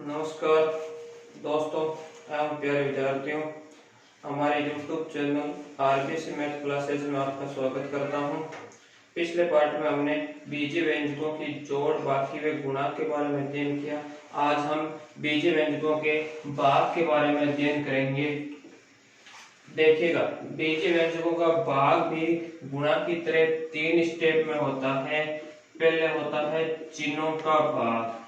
नमस्कार दोस्तों एवं प्यारे विद्यार्थियों, हमारे YouTube channel RBC math classes में आपका स्वागत करता हूं। पिछले पार्ट में हमने बीजीय व्यंजकों की जोड़, बाकी व गुणा के बारे में अध्ययन किया। आज हम बीजीय व्यंजकों के भाग के बारे में अध्ययन करेंगे। देखिएगा, बीजीय व्यंजकों का भाग भी गुणा की तरह 3 स्टेप में होता है। पहले होता है चिन्हों का भाग,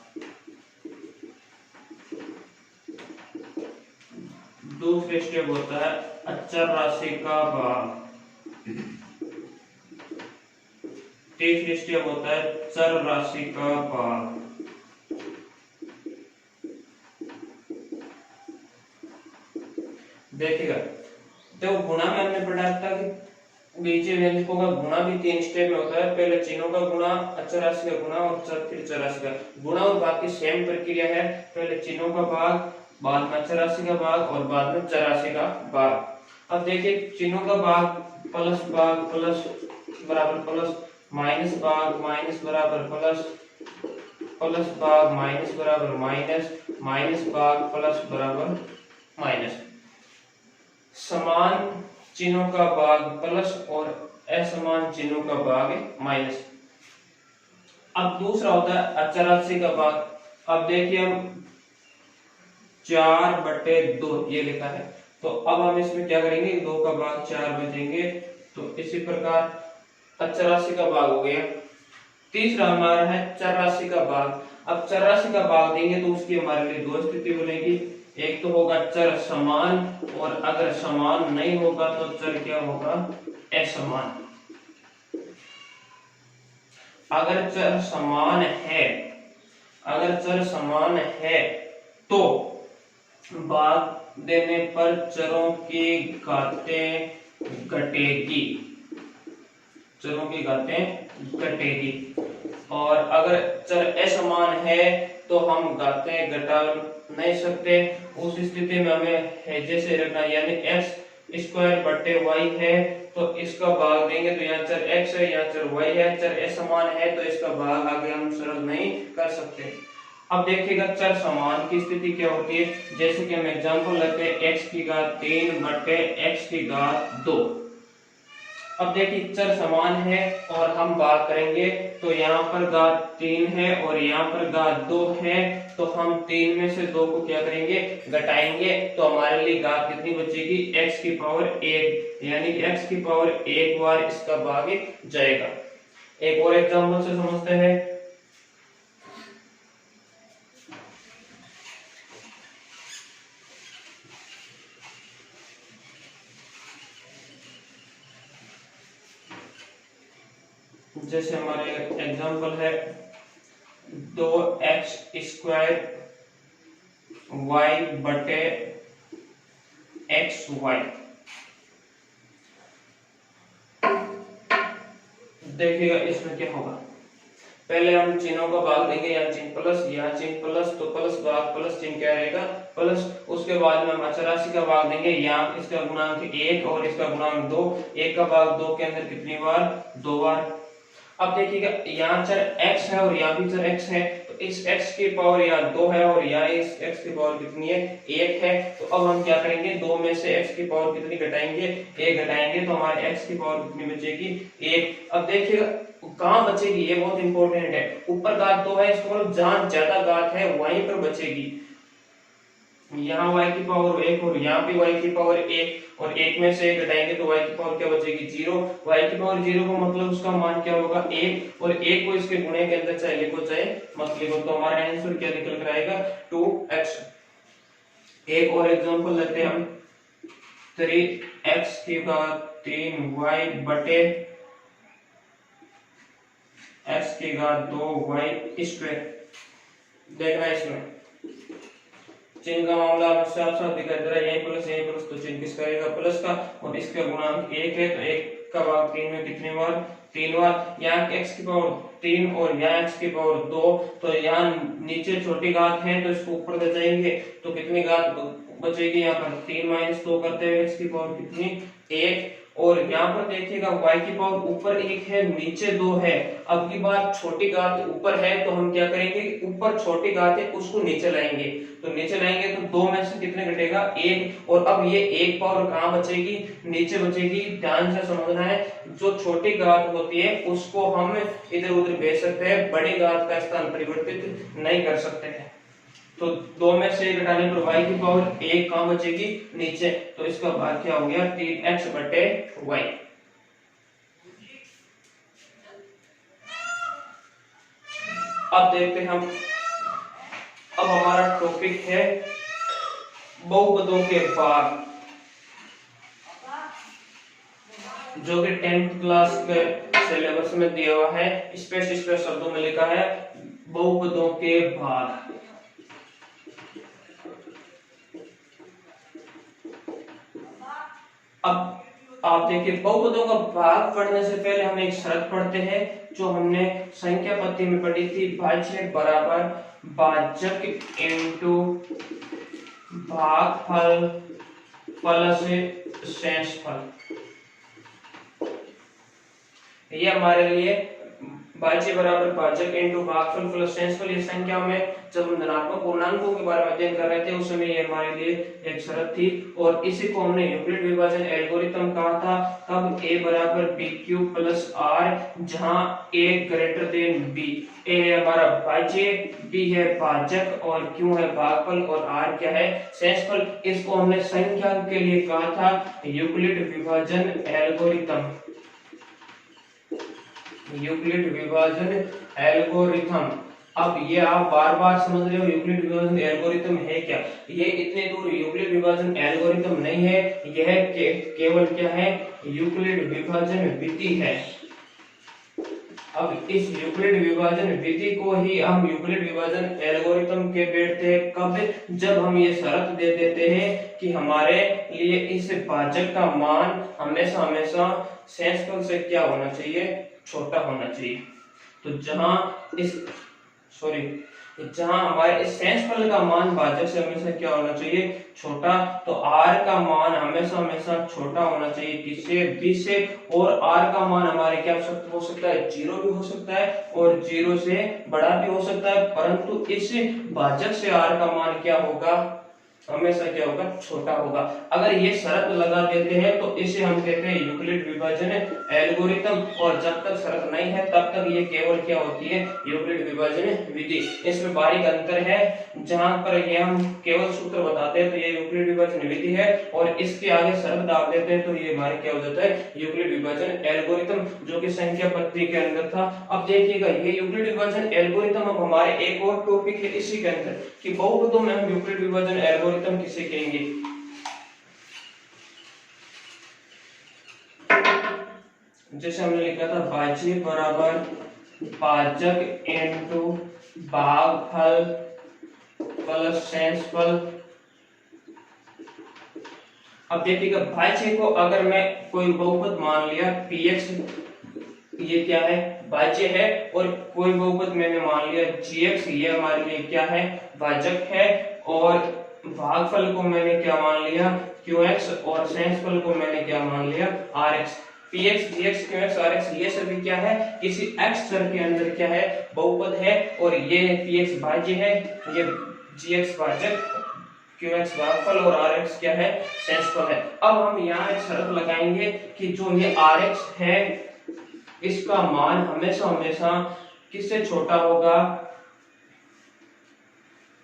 दूसरे स्टेप होता है अचर राशि का भाग, तीसरी स्टेप होता है चर राशि का भाग। देखिएगा, तो गुणा में हमने पढ़ा था कि बीजीय व्यंजकों का गुणा भी 3 स्टेप में होता है। पहले चिन्हों का गुणा, अचर राशि का गुणा और फिर चर राशि का गुणा। और बाकी सेम प्रक्रिया है, पहले चिन्हों का भाग, बाद में अचर राशि का भाग और बाद में चर राशि का भाग। अब देखिए, चिन्हों का भाग प्लस भाग प्लस बराबर प्लस, माइनस भाग माइनस बराबर प्लस, प्लस भाग माइनस बराबर माइनस, माइनस भाग प्लस बराबर माइनस। समान चिन्हों का भाग प्लस और असमान चिन्हों का भाग माइनस। अब दूसरा होता है अचर राशि का भाग। अब देखिए, हम 4/2 ये लिखा है, तो अब हम इसमें क्या करेंगे, 2 का भाग 4 में देंगे, तो इसी प्रकार अचर राशि का भाग हो गया। तीसरा हमारा है चर राशि का भाग। अब चर राशि का भाग देंगे तो उसकी हमारे लिए 2 स्थिति बनेगी। एक तो होगा चर समान, और अगर समान नहीं होगा तो चर क्या होगा, असमान। अगर चर समान है, अगर चर समान है तो भाग देने पर चरों की घातें घटेगी, चरों की घातें घटेगी। और अगर चर असमान है तो हम घातें घटा नहीं सकते। उस स्थिति में हमें हैजे से रखना, यानी x²/y है तो इसका भाग देंगे तो यहाँ चर x है, यहाँ चर y है। चर असमान है तो इसका भाग आगे हम सरल नहीं कर सकते। अब देखिएगा, चर समान की स्थिति क्या होती है। जैसे कि हम एग्जांपल लेते हैं x3/2। अब देखिए, चर समान है और हम भाग करेंगे तो यहाँ पर घात 3 है और यहाँ पर घात 2 है, तो हम 3 में से 2 को क्या करेंगे, घटाएंगे, तो हमारे लिए घात कितनी बचेगी, x⁴1, यानी कि x⁴1 बार इसका भाग जाएगा। एक और एग्जांपल से समझते हैं। जैसे हमारे एग्जांपल है 2x² y/xy। देखिएगा इसमें क्या होगा, पहले हम चिन्हों का भाग देंगे, यहाँ चिन्ह प्लस, यहाँ चिन्ह प्लस, तो प्लस भाग प्लस चिन्ह क्या रहेगा, प्लस। उसके बाद में हम अचर राशि का भाग देंगे, यहाँ इसका गुणांक 1 और इसका गुणांक 2। 1 का भाग 2 के अंदर कितनी बार, 2 बार। अब देखिएगा, यहाँ चर x है और यहाँ भी चर x है, तो इस x की पावर यहाँ 2 है और यहाँ इस x की पावर कितनी है, 1 है। तो अब हम क्या करेंगे, 2 में से x की पावर कितनी घटाएंगे, 1 घटाएंगे, तो हमारे x की पावर कितनी बचेगी, 1। अब देखिएगा कहाँ बचेगी, ये बहुत इंपॉर्टेंट है। ऊपर घात 2 है, इसको मतलब जहां ज्यादा घात है वहीं पर बचेगी। यहाँ y की पावर 1 और यहाँ भी y की पावर 1, और 1 में से 1 घटाएंगे तो y की पावर क्या बचेगी, 0। y की पावर 0 को मतलब उसका मान क्या होगा, 1, और 1 को इसके गुणे के अंदर चाहे लिखो चाहे मत लिखो, तो हमारा आंसर क्या निकल कर आएगा, 2x। एक और एग्जांपल लेते हैं हम, 3x⁴y/x⁴2y²। देखना इसमें चिन्ह का मामला साफ साफ दिखाई दे रहा है, यही प्लस तो चिन्ह किसका रहेगा, प्लस का, और इसका गुणांक 1 है, तो 1 का भाग 3 में कितनी बार, 3 बार। यहाँ x की पावर 3 और यहाँ x की पावर 2, तो यहाँ नीचे छोटी घात है तो इसको ऊपर ले जाएंगे, तो कितनी घात बचेगी, यहाँ पर 3 - 2 करते हुए x की पावर कितनी, 1। और यहाँ पर देखिएगा y की पावर ऊपर 1 है, नीचे 2 है। अब की बात छोटी घात ऊपर है तो हम क्या करेंगे, ऊपर छोटी घात है उसको नीचे लाएंगे, तो नीचे लाएंगे तो 2 में से कितने घटेगा, 1। और अब ये 1 पावर कहाँ बचेगी, नीचे बचेगी। ध्यान से समझना है, जो छोटी घात होती है उसको हम इधर उधर भेज सकते हैं, बड़ी घात का स्थान परिवर्तित नहीं कर सकते हैं। तो 2 में से 1 घटाने पर y की पावर 1 कहां बचेगी, नीचे। तो इसका भाग क्या हो गया, 3x बटे y। अब देखते हैं हम, अब हमारा टॉपिक है बहुपदों के भाग, जो कि 10th क्लास के सिलेबस में दिया हुआ है। स्पेस शब्दों में लिखा है बहुपदों के भाग। अब आप देखिए, बहुपदों का भाग पढ़ने से पहले हम एक शर्त पढ़ते हैं जो हमने संख्या पद्धति में पढ़ी थी, भाज्य बराबर भाजक इंटू भागफल प्लस शेषफल। ये हमारे लिए भाज्य बराबर भाजक इंटू भागफल प्लस शेषफल, ये संख्या में जब हम धनात्मक पूर्णांकों के बारे में अध्ययन कर रहे थे उस समय ये हमारे लिए एक शर्त थी। और इसी को हमने यूक्लिड विभाजन एल्गोरिथम कहा था। तब a बराबर बी क्यूब प्लस आर, जहां a greater than b। a है हमारा भाज्य, b है भाजक और q है भागफल और r क्या है, शेषफल। इसको हमने संख्या के लिए कहा था यूक्लिड विभाजन एल्गोरिथम, यूक्लिड विभाजन एल्गोरिथम। अब ये आप बार बार समझ रहे हो, यूक्लिड विभाजन एल्गोरिथम है क्या। ये इतने दूर यूक्लिड विभाजन एल्गोरिथम नहीं है, यह केवल क्या है, यूक्लिड विभाजन विधि है। अब इस यूक्लिड विभाजन विधि को ही हम यूक्लिड विभाजन एल्गोरिथम के बैठते हैं कब, जब हम ये शर्त दे देते हैं कि हमारे लिए इस भाजक का मान हमेशा हमेशा शेषफल से क्या होना चाहिए, छोटा होना चाहिए। तो जहां हमारे इस शेषफल का मान भाजक से हमेशा क्या होना चाहिए, छोटा, तो r का मान हमेशा हमेशा छोटा होना चाहिए किससे, b से। और r का मान हमारे क्या हो सकता है, 0 भी हो सकता है और 0 से बड़ा भी हो सकता है, परंतु इस भाजक से r का मान क्या होगा, हमेशा क्या होगा, छोटा होगा। अगर ये शर्त लगा देते हैं तो इसे हम कहते हैं यूक्लिड विभाजन एल्गोरिथम। और जब तक शर्त नहीं है तब तक ये केवल क्या होती है, यूक्लिड विभाजन विधि। इसमें बारीक अंतर है, जहां पर ये हम केवल सूत्र बताते हैं तो ये यूक्लिड विभाजन विधि है, और इसके आगे शर्त डाल देते हैं तो ये हमारे क्या हो जाता है, यूक्लिड विभाजन एल्गोरिथम, जो कि संख्या पद्धति के अंदर था। अब देखिएगा, ये यूक्लिड विभाजन एल्गोरिथम अब हमारे एक और टॉपिक है इसी के अंदर कि बहुपदों में हम यूक्लिड विभाजन एल्गोरिथम किसे कहेंगे। जैसे हमने लिखा था भाज्य बराबर भाजक इंटू भागफल प्लस शेषफल। अब देखिएगा, भाज्य को अगर मैं कोई बहुपद मान लिया px, ये क्या है, भाज्य है, और कोई बहुपद मैंने मान लिया gx, ये हमारे लिए क्या है, भाजक है, और भागफल को मैंने क्या मान लिया, qx, और शेषफल को मैंने क्या मान लिया, rx। px, gx, qx, rx ये सभी क्या है, किसी x चर के अंदर क्या है, बहुपद है, और ये px भाज्य है, ये gx भाजक, qx भागफल और rx क्या है, शेषफल है। अब हम यहाँ एक शर्त लगाएंगे कि जो ये rx है इसका मान हमेशा हमेशा किससे छोटा होगा,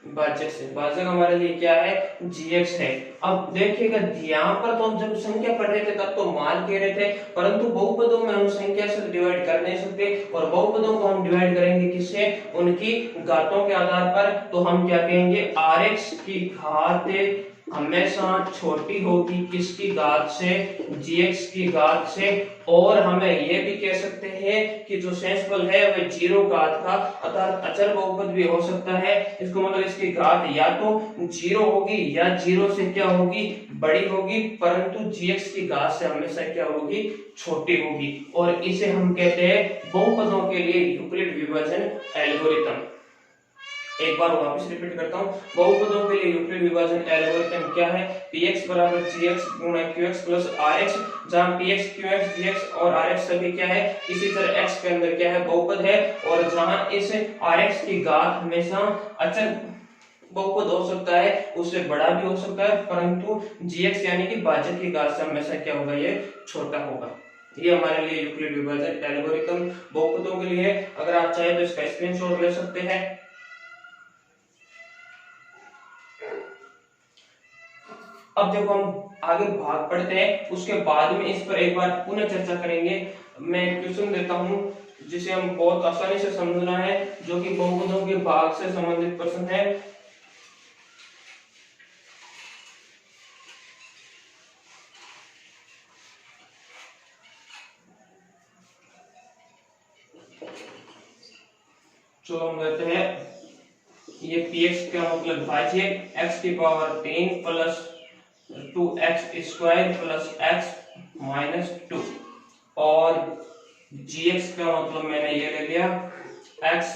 भाजक से। भाजक हमारे लिए क्या है, gx है। अब देखिएगा, यहाँ पर तो हम जब संख्या पढ़ रहे थे तब तो मान कह रहे थे, परंतु बहुपदों में हम संख्या से डिवाइड कर नहीं सकते, और बहुपदों को हम डिवाइड करेंगे किससे, उनकी घातों के आधार पर। तो हम क्या कहेंगे, rx की घात हमेशा छोटी होगी किसकी घात से, gx की घात से। और हमें यह भी कह सकते हैं कि जो शेषफल है वह 0 घात का अर्थात अचर बहुपद भी हो सकता है। इसको मतलब इसकी घात या तो 0 होगी या 0 से क्या होगी, बड़ी होगी, परंतु gx की घात से हमेशा क्या होगी, छोटी होगी। और इसे हम कहते हैं बहुपदों के लिए यूक्लिड विभाजन एल्गोरिथम। एक बार वापस रिपीट करता हूँ, बहुपदों के लिए यूक्लिड विभाजन एल्गोरिथम क्या है, px बराबर gx गुणा qx प्लस rx, जहाँ px qx gx और rx सभी क्या है, इसी तरह x के अंदर क्या है, बहुपद है, और जहाँ इस rx की घात हमेशा अचर बहुपद हो सकता है, उससे बड़ा भी हो सकता है, परंतु gx यानी कि भाजक की घात से हमेशा क्या होगा, ये छोटा होगा। ये हमारे लिए यूक्लिड विभाजन एल्गोरिथम बहुपदों के लिए। अगर आप चाहे तो इसका स्क्रीनशॉट ले सकते हैं। अब जब हम आगे भाग पढ़ते हैं, उसके बाद में इस पर एक बार पुनः चर्चा करेंगे। मैं क्वेश्चन देता हूं जिसे हम बहुत आसानी से समझना है, जो कि बहुपदों के भाग से संबंधित प्रश्न है। चलो हम कहते हैं, ये px का मतलब भाज्य x की power 3 plus 2x square plus x minus 2, और gx का मतलब मैंने ये ले लिया x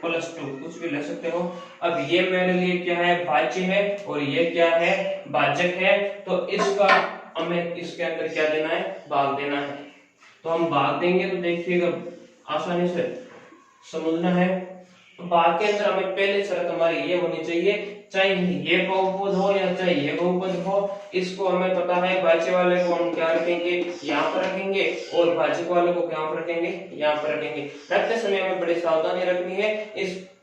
प्लस 2, कुछ भी ले सकते हो। अब ये मेरे लिए क्या है, भाज्य है, और ये क्या है, भाजक है, तो इसका हमें इसके अंदर क्या देना है, भाग देना है। तो हम भाग देंगे, तो देखिएगा आसानी से समझना है। भाग के अंदर हमें पहले शर्त हमारी ये होनी चाहिए, चाहे ये बहुपद हो या चाहे ये बहुपद हो, इसको हमें पता है भाज्य वाले को हम क्या रखेंगे, यहाँ पर रखेंगे, और भाजक वाले को क्या पर रखेंगे, यहाँ पर रखेंगे। रखते समय हमें बड़ी सावधानी रखनी है,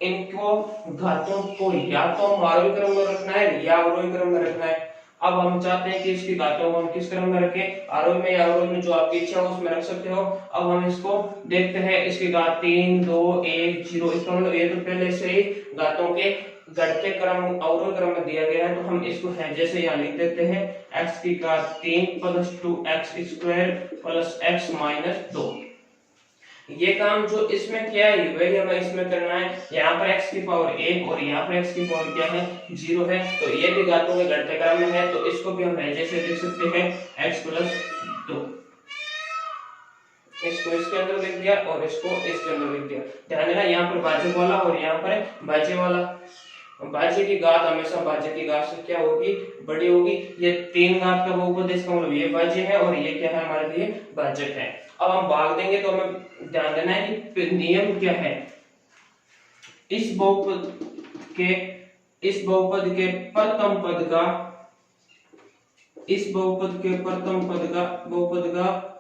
इनको घातों को या तो हम आरोही क्रम में रखना है या अवरोही क्रम में रखना है। अब हम चाहते हैं कि इसकी घातों को हम किस क्रम में रखें, आरोही में या अवरोही में, जो आपकी इच्छा हो उसमें रख सकते हो। अब हम इसको देखते हैं, इसकी घात 3 2 1 0, इसका मतलब ये तो पहले से ही घातों के घटते क्रम अवरोही क्रम में दिया गया है, तो हम इसको है जैसे यहाँ लिख देते हैं, x की घात 3 plus 2x square plus x minus 2। ये काम जो इसमें किया है वही हमें इसमें करना है। यहाँ पर x की पावर 1 और यहाँ पर x की पावर क्या है, 0 है, तो ये भी घातों के घटते क्रम में है, तो इसको भी हम जैसे लिख सकते हैं x प्लस 2। इसको इसके अंदर लिख दिया और इसको इसके अंदर लिख दिया। ध्यान देना, यहाँ पर भाजक वाला और यहाँ पर भाज्य वाला। भाज्य की घात हमेशा भाज्य की घात से क्या होगी, बड़ी होगी। ये 3 घात का बहुपद है, इसका मतलब ये भाज्य है और ये क्या है, हमारे लिए भाजक है। अब हम भाग देंगे, तो हमें ध्यान देना है कि नियम क्या है, इस बहुपद के प्रथम पद का, इस बहुपद के प्रथम पद का, बहुपद का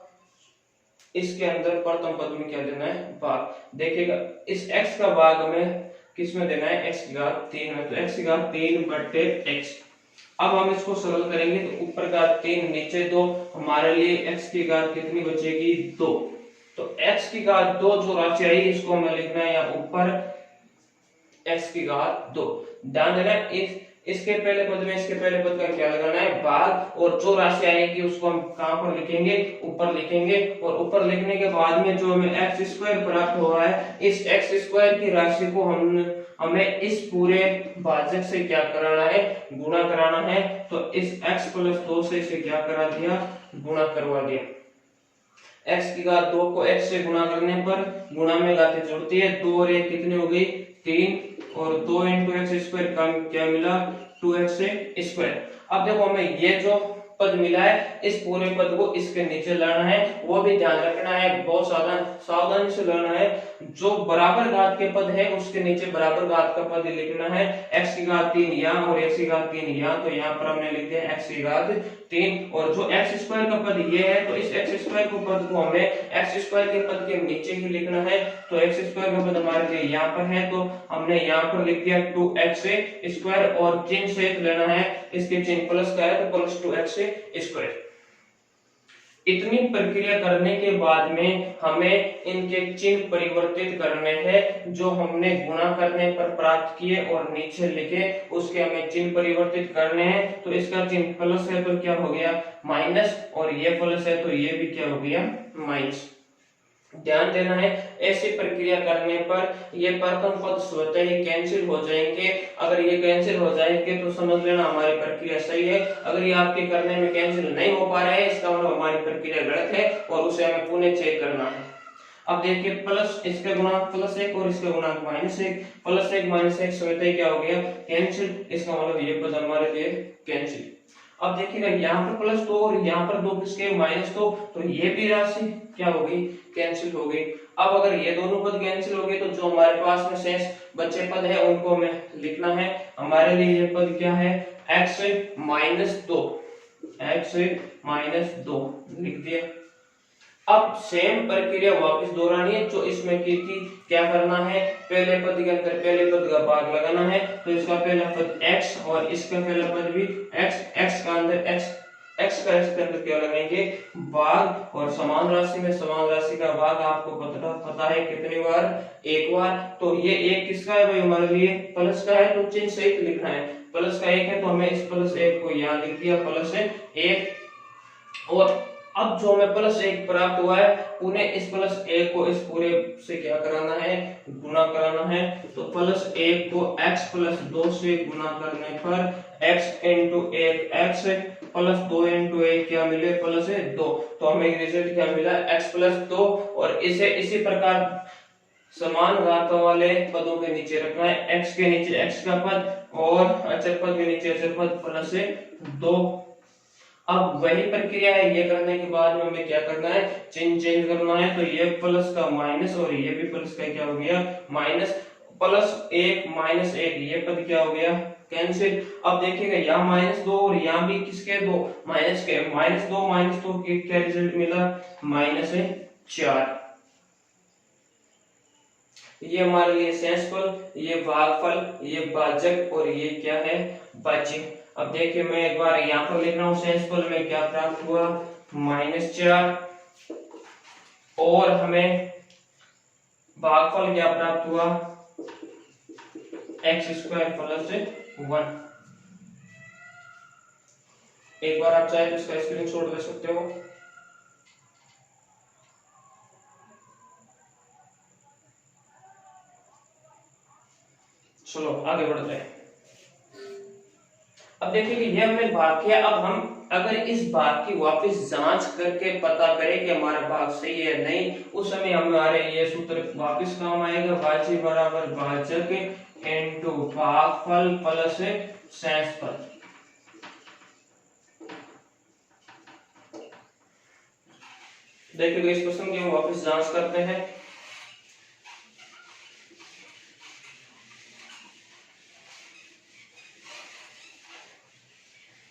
इसके अंदर प्रथम पद में क्या देना है, भाग। देखिएगा, इस x का भाग हमें किस में देना है, x की घात 3 में, तो x की घात 3 बटे x। अब हम इसको सरल करेंगे, तो ऊपर का 3 नीचे 2, हमारे लिए x की घात कितनी बचेगी, 2। तो x की घात 2 जो राशि आई, इसको हमें लिखना है यहाँ ऊपर x की घात 2। ध्यान देना, इसके पहले पद में इसके पहले पद का क्या लगाना है, भाग, और जो राशि आएगी उसको हम कहां पर लिखेंगे, ऊपर लिखेंगे, और ऊपर लिखने के बाद में जो हमें एक्स स्क्वायर प्राप्त हो रहा है, इस एक्स स्क्वायर की राशि को हमें इस पूरे भाजक से क्या कराना है, गुणा कराना है। तो इस x प्लस 2 से इसे क्या करा दिया, गुणा करवा दिया। x की घात 2 को x से गुणा करने पर गुणा में घातें जुड़ती है, 2 और 1 कितनी हो गई, 3, और 2 इंटू एक्स स्क्वायर का क्या मिला, 2x स्क्वायर। अब देखो, हमें ये जो पद मिला है, इस पूरे पद को इसके नीचे लाना है, वो भी ध्यान रखना है, बहुत सावधानी से लाना है। जो बराबर घात के पद है उसके नीचे बराबर घात का पद लिखना है। x की घात 3 यहाँ और x की घात 3 यहाँ, तो यहाँ पर हमने लिख दिया x की घात 3, और जो x स्क्वायर का पद ये है, तो इस x स्क्वायर को पद को हमें x स्क्वायर के पद के नीचे ही लिखना है। तो x स्क्वायर का पद हमारे लिए यहाँ पर है, तो हमने यहाँ पर लिख दिया 2x स्क्वायर, और चिन्ह सहित लेना है, इसके चिन्ह प्लस का है तो प्लस 2x स्क्वायर। इतनी प्रक्रिया करने के बाद में हमें इनके चिन्ह परिवर्तित करने हैं, जो हमने गुणा करने पर प्राप्त किए और नीचे लिखे, उसके हमें चिन्ह परिवर्तित करने हैं। तो इसका चिन्ह प्लस है तो क्या हो गया, माइनस, और ये प्लस है तो ये भी क्या हो गया, माइनस। ध्यान देना है, ऐसी प्रक्रिया करने पर ये प्रथम पद स्वतः ही कैंसिल हो जाएंगे। अगर ये कैंसिल हो जाएंगे तो समझ लेना हमारी प्रक्रिया सही है। अगर ये आपके करने में कैंसिल नहीं हो पा रहा है, इसका मतलब हमारी प्रक्रिया गलत है और उसे हमें पुनः चेक करना है। अब देखिए प्लस इसका गुणांक +1 और इसका गुणांक -1, +1 स्वतः क्या हो गया कैंसिल, इसका मतलब ये पद हमारे लिए कैंसिल। अब देखिएगा यहाँ पर +2 और यहाँ पर 2 किसके -2, तो ये भी राशि क्या हो गई कैंसिल हो गई। अब अगर ये दोनों पद कैंसिल हो गए तो जो हमारे पास में शेष बचे पद है उनको हमें लिखना है। हमारे लिए ये पद क्या है x -2 लिख दिया। अब सेम प्रक्रिया वापस दोहरानी है जो इसमें की थी। क्या करना है, पहले पद के अंदर पहले पद का भाग लगाना है, तो इसका पहला पद x और इसका पहला पद भी x, x का अंदर x का x के अंदर क्या लगाएंगे भाग, और समान राशि में समान राशि का भाग आपको पता है कितनी बार, एक बार। तो ये एक किसका है भाई हमारे लिए प्लस का है, तो चिन्ह सहित लिखना है। प्लस का 1 है तो हमें इस +1 को यहाँ लिख दिया +1, और अब जो हमें +1 प्राप्त हुआ है उन्हें इस +1 को इस पूरे से क्या कराना है गुना कराना है। तो +1 को x +2 से गुना करने पर x × 1 x +2 × 1 क्या मिले +2, तो हमें रिजल्ट क्या मिला x +2। और इसे इसी प्रकार समान घातों वाले पदों के नीचे रखना है, x के नीचे x का पद और अचर पद के नीचे अचर पद +2। अब वही प्रक्रिया है, ये करने के बाद में हमें क्या करना है चिन्ह चेंज करना है। तो ये प्लस का माइनस और ये भी प्लस का क्या हो गया माइनस, +1 -1 ये पद क्या हो गया कैंसिल। अब देखिएगा यहाँ -2 और यहाँ भी किसके दो माइनस के, -2 के क्या रिजल्ट मिला -4। ये हमारे लिए शेषफल, ये भागफल, ये भाजक और ये क्या है भाज्य। अब देखिए मैं एक बार यहाँ पर लिख रहा हूँ शेषफल में क्या प्राप्त हुआ -4, और हमें भागफल क्या प्राप्त हुआ x² + 1। एक बार आप चाहे तो इसका स्क्रीनशॉट ले सकते हो। चलो आगे बढ़ते हैं। अब देखिए कि ये हमने भाग किया, अब हम अगर इस भाग की वापस जांच करके पता करें कि हमारा भाग सही है नहीं, उस समय हमारे ये सूत्र वापस काम आएगा, भाज्य बराबर भाजक इनटू भागफल प्लस शेषफल। देखिए इस प्रश्न की हम वापस जांच करते हैं।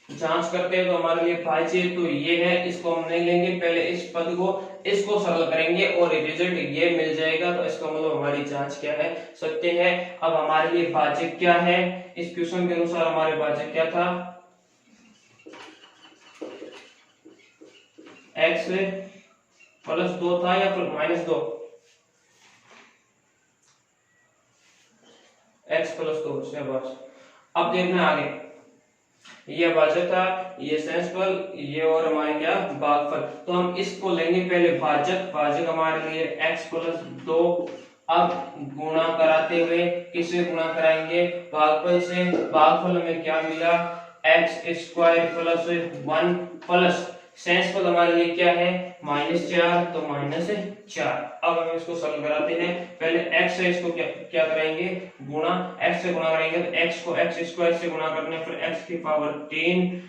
जांच करते हैं तो हमारे लिए भाज्य तो ये है, इसको हम नहीं लेंगे, पहले इस पद को इसको सरल करेंगे और रिजल्ट ये मिल जाएगा, तो इसका मतलब हमारी जांच क्या है सत्य है। अब हमारे लिए भाज्य क्या है, इस क्वेश्चन के अनुसार हमारे भाज्य क्या था x +2 था या फिर -2, x +2 से बस। अब देखना आगे, ये भाजक था, ये शेषफल, ये और हमारे क्या भागफल, तो हम इसको लेंगे पहले भाजक हमारे लिए x +2। अब गुणा कराते हुए किससे गुणा कराएंगे भागफल से, भागफल में क्या मिला x² + 1 प्लस शेषफल हमारे लिए क्या है -4, तो -4। अब हम इसको सरल कराते हैं, पहले x से इसको क्या कराएंगे गुणा, x से गुणा करेंगे तो x को x² से गुणा करने पर x की पावर 3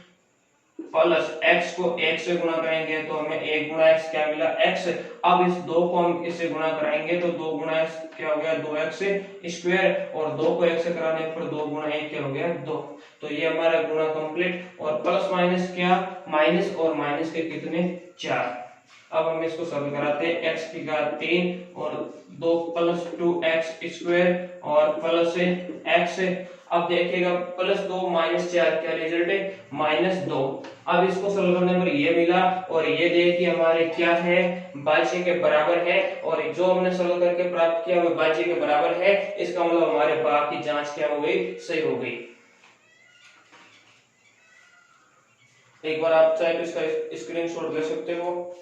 प्लस x को 1 से गुणा करेंगे तो हमें 1 × x क्या मिला x। अब इस 2 को हम इससे गुणा कराएंगे तो 2 × x क्या हो गया 2x², और 2 को 1 से कराने पर 2 × 1 क्या हो गया 2। तो ये हमारा गुणा कंप्लीट, और प्लस माइनस क्या माइनस, और माइनस के कितने 4। अब हम इसको सरल कराते हैं, x की घात 3 और 2 + 2x² और प्लस x। अब देखिएगा +2 -4 क्या रिजल्ट है -2। अब इसको सरल करने पर ये मिला, और ये देखिए हमारे क्या है भाज्य के बराबर है, और जो हमने सरल करके प्राप्त किया वो भाज्य के बराबर है, इसका मतलब हमारे भाग की जांच क्या हो गई सही हो गई। एक बार आप चाहे तो इसका स्क्रीनशॉट ले सकते हो।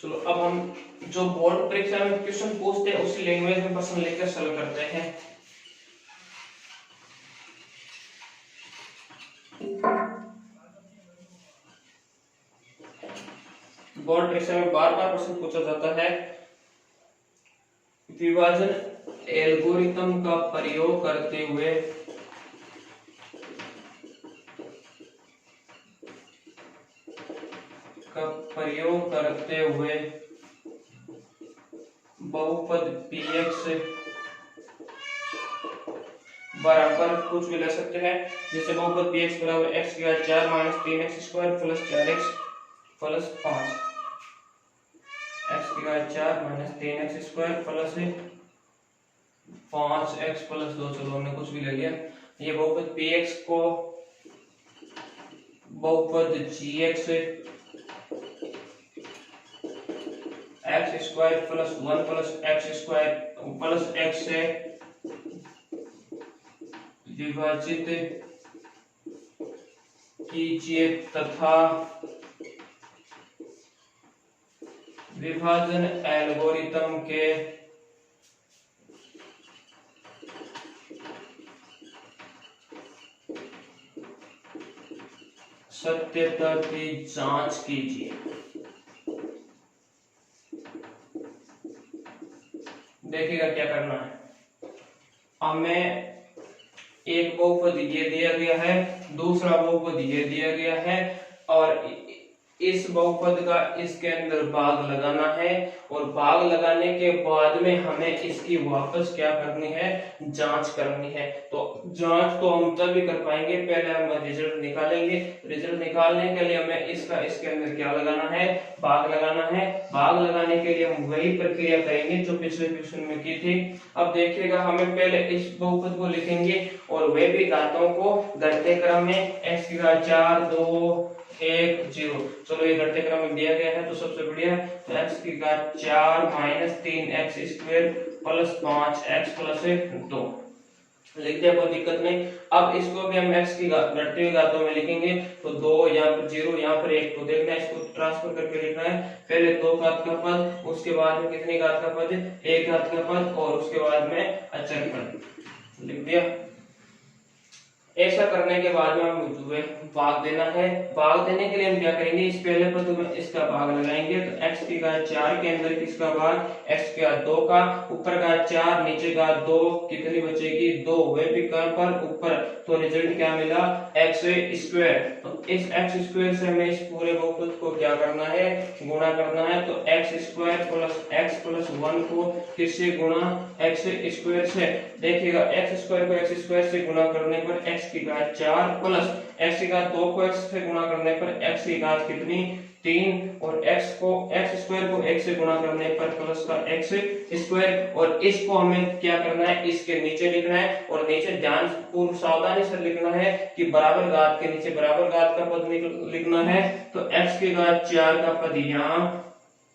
चलो अब हम जो बोर्ड परीक्षा में क्वेश्चन पूछते हैं उसी लैंग्वेज में प्रश्न लेकर सॉल्व करते हैं। बोर्ड परीक्षा में बार बार प्रश्न पूछा जाता है। विभाजन एल्गोरिथम का प्रयोग करते हुए बहुपद px बराबर कुछ भी ले सकते हैं, जैसे बहुपद px बराबर x की घात 4 minus 3x square plus 4x plus 5, x की घात 4 minus 3x square plus 5x plus 2। चलो हमने कुछ भी ले लिया। ये बहुपद px को बहुपद gx x square plus 1 plus x square plus x से विभाजित कीजिए तथा विभाजन एल्गोरिथम के सत्यता की जांच कीजिए। देखिएगा क्या करना है। हमें एक बहुपद ये दिया गया है, दूसरा बहुपद ये दिया गया है और इस बहुपद का इसके अंदर भाग लगाना है और भाग लगाने के बाद में हमें इसकी वापस क्या करनी है, जांच करनी है। तो जांच तो हम तभी कर पाएंगे, पहले हम रिजल्ट निकालेंगे। रिजल्ट निकालने के लिए हमें इसका इसके अंदर क्या लगाना है, भाग लगाना है। भाग लगाने के लिए हम वही प्रक्रिया करेंगे जो पिछले क्वेश्चन में की थी। अब देखिएगा, हमें पहले इस बहुपद को लिखेंगे और वे भी घातों को घटते क्रम में x की घात 4 2 1 0। चलो ये घटते क्रम में दिया गया है तो सबसे बढ़िया, तो x की घात 4 minus 3x square plus 5x plus 2 लिख दिया, कोई दिक्कत नहीं। अब इसको भी हम x की घटती हुई घातों में लिखेंगे, तो 2 यहाँ पर 0 यहाँ पर 1, तो देखना है इसको ट्रांसफर करके लिखना है। पहले 2 घात का पद, उसके बाद में कितनी घात का पद, 1 घात का पद और उसके बाद में अचर पद लिख दिया। ऐसा करने के बाद में हमें भाग देना है। भाग देने के लिए हम क्या करेंगे, इस पहले पद में इसका भाग लगाएंगे, तो x की घात 4 के अंदर किसका भाग, x की घात 2 का, ऊपर घात 4 नीचे घात 2, कितनी बचेगी 2, वे भी क्रम पर ऊपर, तो रिजल्ट क्या मिला x स्क्वायर। तो इस x स्क्वायर से हमें इस पूरे बहुपद को क्या करना है, गुणा करना है। तो x square plus x plus 1 को किससे गुणा, x स्क्वायर से। देखिएगा x स्क्वायर को x स्क्वायर से गुणा करने पर x की घात 4 प्लस x की घात 2 को x से गुणा करने पर x की घात कितनी 3 और x स्क्वायर को x से गुणा करने पर प्लस का x स्क्वायर। और इसको हमें क्या करना है, इसके नीचे लिखना है और नीचे ध्यान पूर्व सावधानी से लिखना है कि बराबर घात के नीचे बराबर घात का पद लिखना है। तो x की घात 4 का पद यहाँ,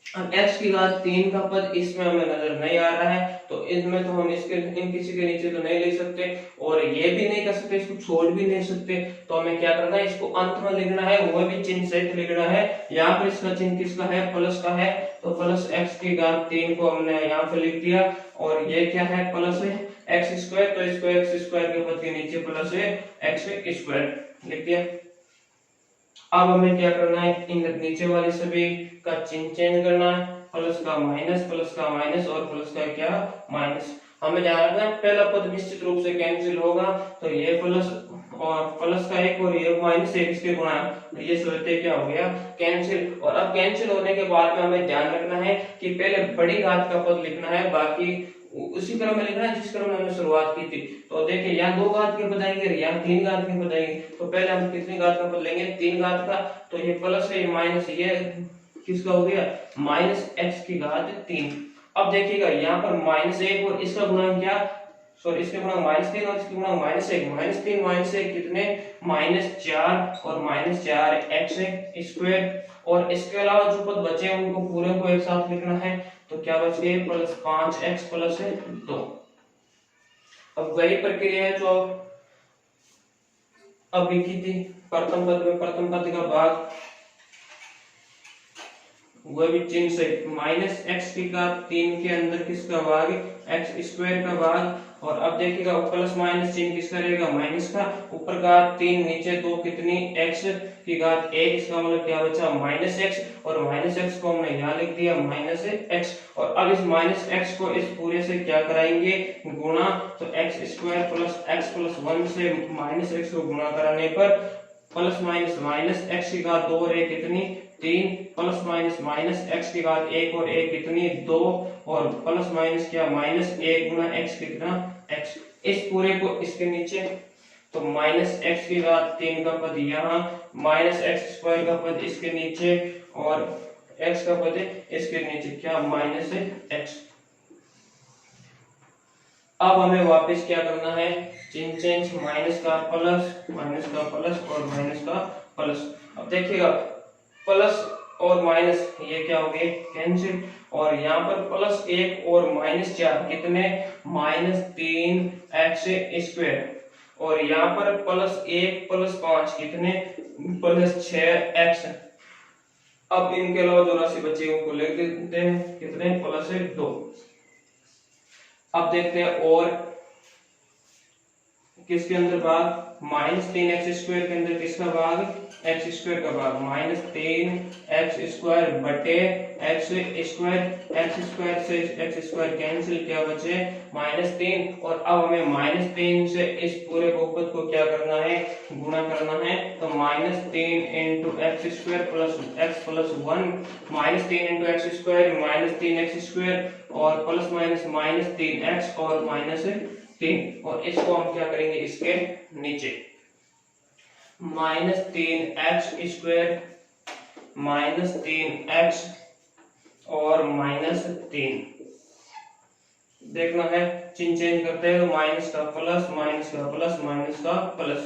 अब x की घात 3 का पद इसमें हमें नजर नहीं आ रहा है, तो इसमें तो हम इसके इन किसी के नीचे तो नहीं लिख सकते और ये भी नहीं कर सकते, इसको छोड़ भी नहीं सकते। तो हमें क्या करना है, इसको अंत में लिखना है, वो भी चिन्ह सहित लिखना है। यहाँ पर इसका चिन्ह किसका है, प्लस का है, तो प्लस x की घात 3 को हमने यहाँ पे लिख दिया और ये क्या है, प्लस है x स्क्वायर, तो इसको x स्क्वायर के पद के नीचे प्लस है x स्क्वायर लिख दिया। अब हमें क्या करना है, इन नीचे वाले सभी का चिन्ह चेंज करना है, प्लस का माइनस और प्लस का क्या माइनस। हमें ध्यान रखना है पहला पद निश्चित रूप से कैंसिल होगा, तो ये प्लस और प्लस का एक और ये माइनस एक इसके गुणा, तो ये सोचते क्या हो गया कैंसिल। और अब कैंसिल होने के बाद में हमें ध्यान रखना है कि पहले बड़ी घात का पद लिखना है, बाकी उसी क्रम में लिखना है जिस क्रम में हमने शुरुआत की थी। तो देखिए यहाँ 2 घात के पद आएंगे, यहाँ 3 घात के पद आएंगे, तो पहले हम कितनी घात का पद लेंगे, 3 घात का, तो ये प्लस है, ये माइनस, ये किसका हो गया माइनस x की घात 3। अब देखिएगा यहाँ पर -1 और इसका गुणा क्या, सॉरी इसके गुणा -3 और इसके गुणा -1, -3 -1 कितने -4 और -4x स्क्वायर। और इसके अलावा जो पद बचे हैं उनको पूरे को एक साथ लिखना है, तो क्या बच गए प्लस 5x प्लस 2। अब वही प्रक्रिया है जो अभी की थी, प्रथम पद में प्रथम पद का भाग वह भी चिन्ह से माइनस एक्स की घात 3 के अंदर किसका भाग, एक्स स्क्वायर का भाग। और अब देखिएगा प्लस माइनस चिन्ह किसका रहेगा, माइनस का। ऊपर घात 3 नीचे 2 कितनी, एक्स की घात 1, इसका मतलब क्या बचा, माइनस एक्स। और माइनस एक्स को हमने यहाँ लिख दिया माइनस एक्स। और अब इस माइनस एक्स को इस पूरे से क्या कराएंगे, गुणा। तो x square plus x plus 1 से माइनस एक्स को गुणा कराने पर प्लस माइनस माइनस एक्स की घात 2 और 1 कितनी, 3, प्लस माइनस माइनस एक्स की घात 1 और 1 कितनी, 2, और प्लस माइनस क्या, माइनस 1 गुना एक्स कितना, एक्स। इस पूरे को इसके नीचे, तो माइनस एक्स की घात 3 का पद यहाँ, माइनस एक्स स्क्वायर का पद इसके नीचे, और एक्स का पद इसके नीचे, क्या, माइनस एक्स। अब हमें वापस क्या करना है, चिन्ह चेंज, माइनस का प्लस और माइनस का प्लस। अब देखिएगा प्लस और माइनस ये क्या हो गए, कैंसिल। और यहाँ पर प्लस 1 और माइनस 4 कितने, माइनस 3 एक्स स्क्वायर। और यहाँ पर प्लस 1 प्लस 5 कितने, प्लस 6 एक्स। अब इनके अलावा जो राशि बची उनको लिख देते हैं, कितने, प्लस 2। अब देखते हैं और किसके अंदर भाग, माइनस 3 एक्स स्क्वायर के अंदर किसका भाग, एक्स स्क्वायर का भाग, माइनस 3 एक्स स्क्वायर बटे एक्स स्क्वायर से एक्स स्क्वायर कैंसिल, क्या बचे, माइनस 3। और अब हमें माइनस 3 से इस पूरे बहुपद को क्या करना है, गुणा करना है। तो minus 3 into x square plus x plus 1, minus 3 into x square minus 3 x square, और प्लस माइनस माइनस 3 एक्स और माइनस 3। और इसको हम क्या करेंगे, इसके नीचे minus 3 x square minus 3 x और माइनस 3 देखना है। चिन्ह चेंज करते हैं तो माइनस का प्लस माइनस का प्लस माइनस का प्लस,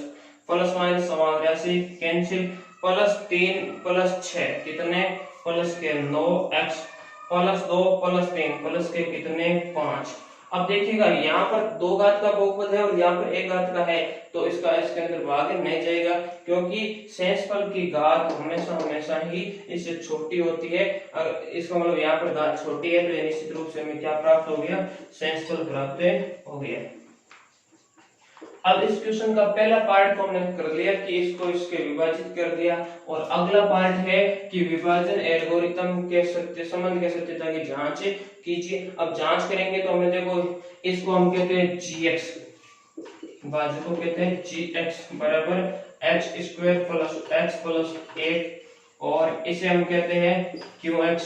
प्लस माइनस समान राशि कैंसिल। प्लस 3 प्लस 6 कितने, प्लस के 9 एक्स, प्लस 2 प्लस 3 प्लस के कितने, 5। अब देखिएगा यहाँ पर 2 घात का बहुपद है और यहाँ पर 1 घात का है, तो इसका इसके अंदर भाग नहीं जाएगा, क्योंकि शेषफल की घात हमेशा ही इससे छोटी होती है। अगर इसका मतलब यहाँ पर घात छोटी है तो निश्चित रूप से हमें क्या प्राप्त हो गया, शेषफल प्राप्त हो गया। अब इस क्वेश्चन का पहला पार्ट तो हमने कर लिया कि इसको इसके विभाजित कर दिया, और अगला पार्ट है कि विभाजन एल्गोरिथम के सत्य संबंध के सत्यता की जांच कीजिए। अब जांच करेंगे तो हमें देखो, इसको हम कहते हैं gx, भाज्य को कहते हैं gx बराबर x square plus x plus 1, और इसे हम कहते हैं qx,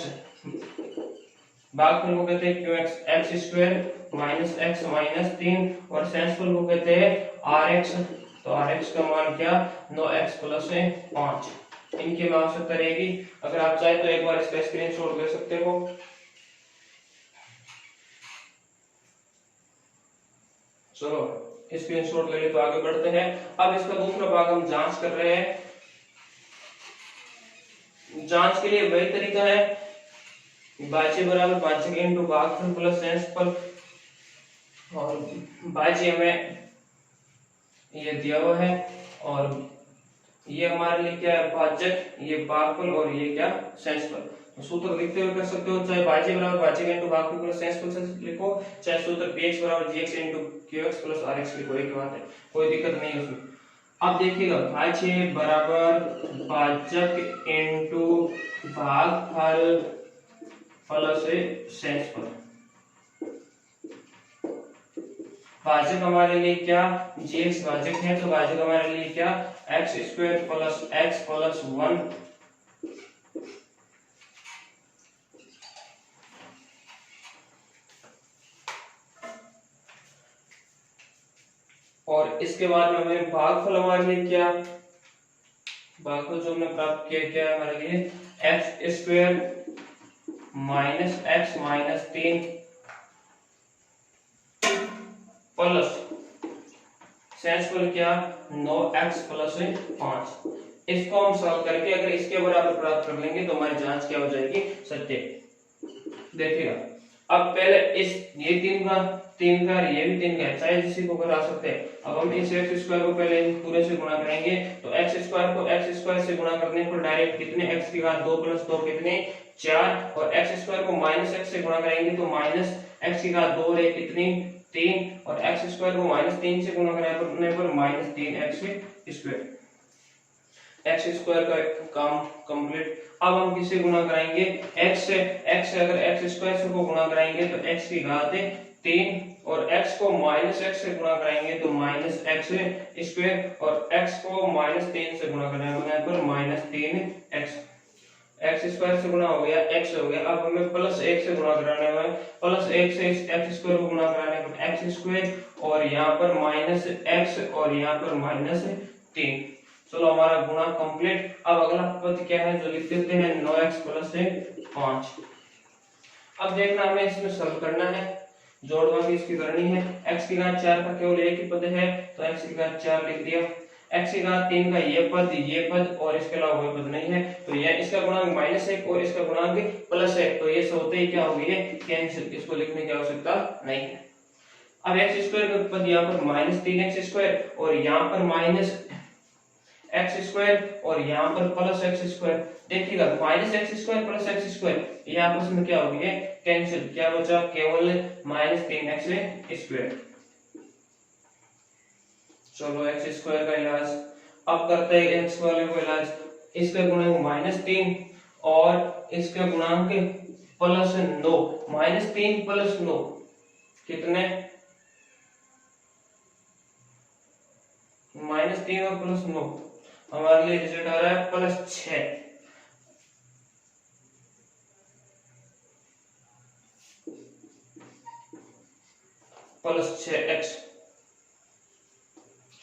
भागफल को कहते हैं qx, x square minus X minus 3, और शेषफल को कहते हैं rx। तो rx का मान क्या, 9x प्लस 5। इनकी आवश्यकता रहेगी। अगर आप चाहे तो एक बार इसका स्क्रीनशॉट ले सकते हो। चलो स्क्रीनशॉट ले ले तो आगे बढ़ते हैं। अब इसका दूसरा भाग हम जांच कर रहे हैं। जांच के लिए वही तरीका है, भाज्य बराबर भाज्य इंटू भागफल प्लस शेषफल, और भाज्य हमें ये दिया हुआ है, और ये हमारे लिए क्या है, भाजक, ये भागफल, और ये क्या, शेषफल। तो सूत्र लिखते हुए कर सकते हो, चाहे भाज्य बराबर भाज्य इंटू भागफल प्लस शेषफल से लिखो, चाहे सूत्र px बराबर gx into qx plus rx लिखो, एक बात है, कोई दिक्कत नहीं है उसमें। अब देखिएगा, भाज्य बराबर भाजक इंटू भागफल प्लस शेषफल। भाजक हमारे लिए क्या, gx भाजक है, तो भाजक हमारे लिए क्या, x square plus x plus 1 और इसके बाद में हमें भागफल हमारे लिए क्या, भागफल जो हमने प्राप्त किया क्या है हमारे लिए, X square minus X minus 3 plus शेषफल क्या, 9x प्लस 5। इसको हम सॉल्व करके अगर इसके बराबर प्राप्त कर लेंगे तो हमारी जांच क्या हो जाएगी, सत्य। देखिएगा, अब पहले इस ये 3 का 3 का ये भी 3 का है, चाहे जिसी को करा सकते हैं। अब हम इस x स्क्वायर को पहले पूरे से गुणा करेंगे, तो x स्क्वायर को x स्क्वायर से गुणा करने पर डायरेक्ट कितने x की घात 2 प्लस 2 कितने 4, और x स्क्वायर को माइनस x से गुणा करेंगे तो माइनस x की घात 2 है कितनी 3, और x स्क्वायर को माइनस 3 से गुणा करने पर minus 3x square. x square का काम कंप्लीट। अब हम किससे गुणा कराएंगे, x से अगर x स्क्वायर से को गुणा कराएंगे तो x की घात 3, और x को माइनस x से गुणा कराएंगे तो माइनस x स्क्वायर, और x को माइनस 3 से गुणा करने पर माइनस 3x। x स्क्वायर से गुणा हो गया x हो गया। अब हमें प्लस 1 से गुणा कराने में, प्लस 1 से x स्क्वायर को गुणा कराने पर x स्क्वायर, और यहाँ पर माइनस x, और यहाँ पर माइनस 3। चलो हमारा गुणा कंप्लीट। अब अगला पद क्या है जो लिख देते हैं 9x प्लस 5। अब देखना हमें इसमें सॉल्व करना है, जोड़वा भी इसकी करनी है। x की घात 4 का केवल एक ही पद है तो x की घात 4 लिख दिया, x की घात 3 का ये पद और इसके अलावा कोई पद नहीं है, तो ये इसका गुणांक -1 और इसका गुणांक +1, तो ये सोते ही क्या हो गई है कैंसिल, इसको लिखने की आवश्यकता नहीं है। अब x स्क्वायर का पद यहाँ पर -3x स्क्वायर, और यहाँ पर माइनस x स्क्वायर, और यहाँ पर प्लस x स्क्वायर। देखिएगा -x square plus x square ये आपस में क्या हो गई है कैंसिल, क्या बचा केवल -3x स्क्वायर। चलो x स्क्वायर का इलाज अब करते हैं, x वाले को इलाज। इसका गुणांक -3 और इसका गुणांक +9, -3 + 9 कितने, -3 और +9 हमारे लिए रिजल्ट आ रहा है +6। +6x।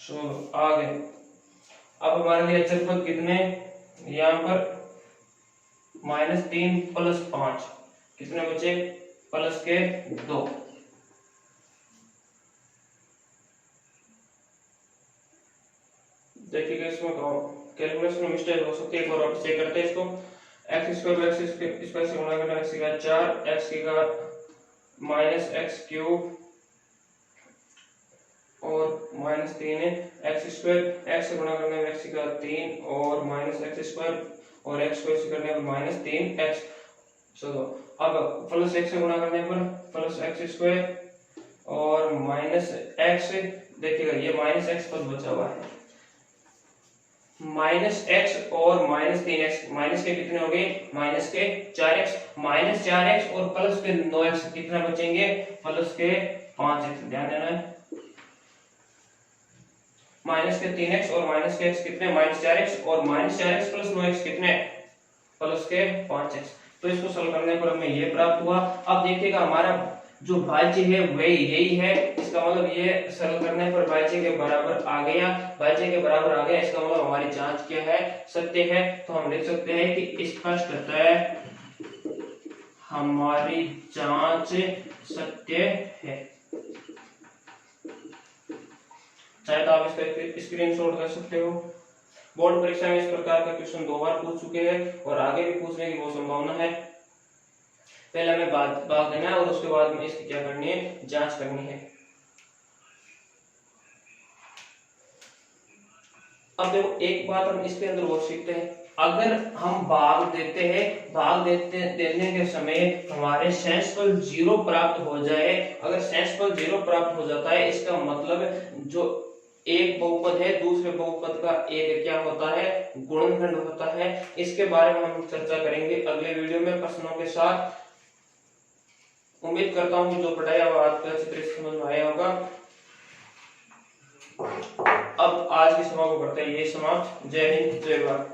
चलो आगे। अब हमारे लिए अचर पद कितने, यहाँ पर -3 + 5 कितने बचे +2। देखिएगा इसमें कैलकुलेशन में मिस्टेक हो सकती है, एक बार वापस चेक करते हैं इसको। x स्क्वायर को x स्क्वायर से गुणा करना, x की घात 4, x की घात -x³ और -3 है, x स्क्वायर x से गुणा करने में x की घात 3 और -x स्क्वायर, और x स्क्वायर से करने पर -3x। चलो अब +1 से गुणा करने पर +x स्क्वायर और -x, देखिएगा ये -x पद बचा हुआ है, -x और -3x, माइनस के कितने हो गए -4x, -4x और +9x कितना बचेंगे +5x। ध्यान देना है, -3x और -x कितने -4x, और -4x + 9x कितने +5x। तो इसको सॉल्व करने पर हमें ये प्राप्त हुआ। अब देखिएगा हमारा जो भाज्य है वही यही है, इसका मतलब ये सरल करने पर भाज्य के बराबर आ गया, भाज्य के बराबर आ गया, इसका मतलब हमारी जांच क्या है सत्य है। तो हम लिख सकते हैं कि स्पष्टतः हमारी जांच सत्य है। चाहे तो आप इसका स्क्रीनशॉट कर सकते हो। बोर्ड परीक्षा में इस प्रकार का क्वेश्चन 2 बार पूछ चुके हैं और आगे भी पूछने की बहुत संभावना है। पहले हमें भाग देना है और उसके बाद में इसकी क्या करनी है जांच करनी है। अब देखो एक बात हम इसके अंदर वो सीखते हैं, अगर हम भाग देते हैं, देने के समय हमारे शेषफल 0 प्राप्त हो जाए, अगर शेषफल 0 प्राप्त हो जाता है इसका मतलब जो एक बहुपद है दूसरे बहुपद का एक क्या होता है गुणनखंड होता है। इसके बारे में हम चर्चा करेंगे अगले वीडियो में प्रश्नों के साथ। उम्मीद करता हूं कि जो पढ़ाया वो आपको अच्छी तरह से समझ में आया होगा। अब आज की सभा को करते हैं ये समाप्त। जय हिंद, जय भारत।